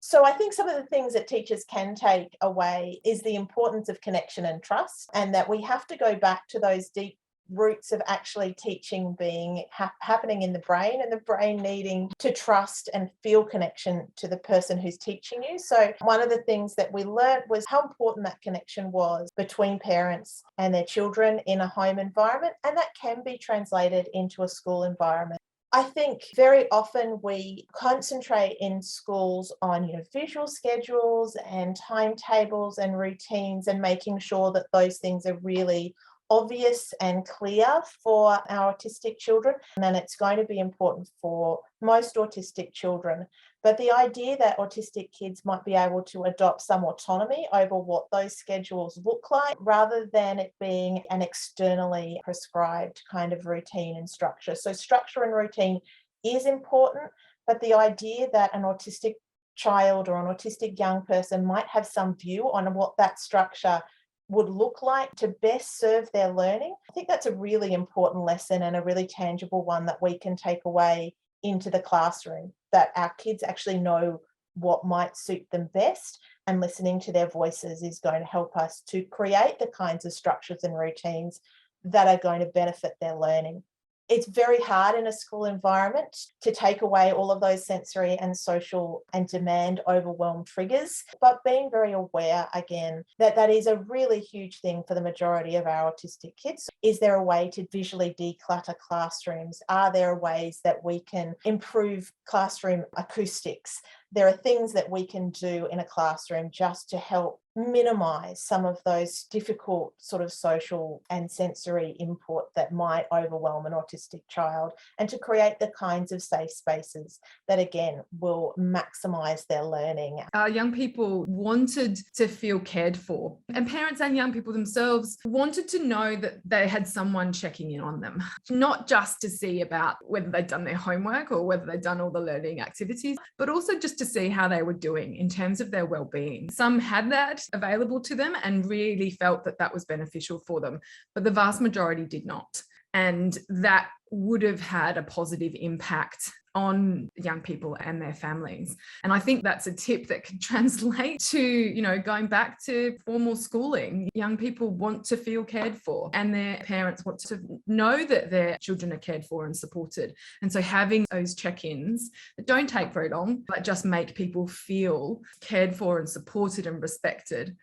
So I think some of the things that teachers can take away is the importance of connection and trust, and that we have to go back to those deep roots of actually teaching being happening in the brain, and the brain needing to trust and feel connection to the person who's teaching you. So one of the things that we learned was how important that connection was between parents and their children in a home environment, and that can be translated into a school environment. I think very often we concentrate in schools on, visual schedules and timetables and routines, and making sure that those things are really obvious and clear for our autistic children. And then it's going to be important for most autistic children. But the idea that autistic kids might be able to adopt some autonomy over what those schedules look like, rather than it being an externally prescribed kind of routine and structure. So structure and routine is important, but the idea that an autistic child or an autistic young person might have some view on what that structure would look like to best serve their learning, I think that's a really important lesson and a really tangible one that we can take away into the classroom, that our kids actually know what might suit them best, and listening to their voices is going to help us to create the kinds of structures and routines that are going to benefit their learning. It's very hard in a school environment to take away all of those sensory and social and demand overwhelm triggers, but being very aware, again, that that is a really huge thing for the majority of our autistic kids. Is there a way to visually declutter classrooms? Are there ways that we can improve classroom acoustics? There are things that we can do in a classroom just to help minimize some of those difficult sort of social and sensory input that might overwhelm an autistic child, and to create the kinds of safe spaces that, again, will maximize their learning. Our young people wanted to feel cared for, and parents and young people themselves wanted to know that they had someone checking in on them, not just to see about whether they'd done their homework or whether they'd done all the learning activities, but also just to see how they were doing in terms of their well-being. Some had that available to them and really felt that that was beneficial for them, but the vast majority did not. And that would have had a positive impact on young people and their families. And I think that's a tip that can translate to, going back to formal schooling. Young people want to feel cared for, and their parents want to know that their children are cared for and supported. And so having those check-ins that don't take very long, but just make people feel cared for and supported and respected,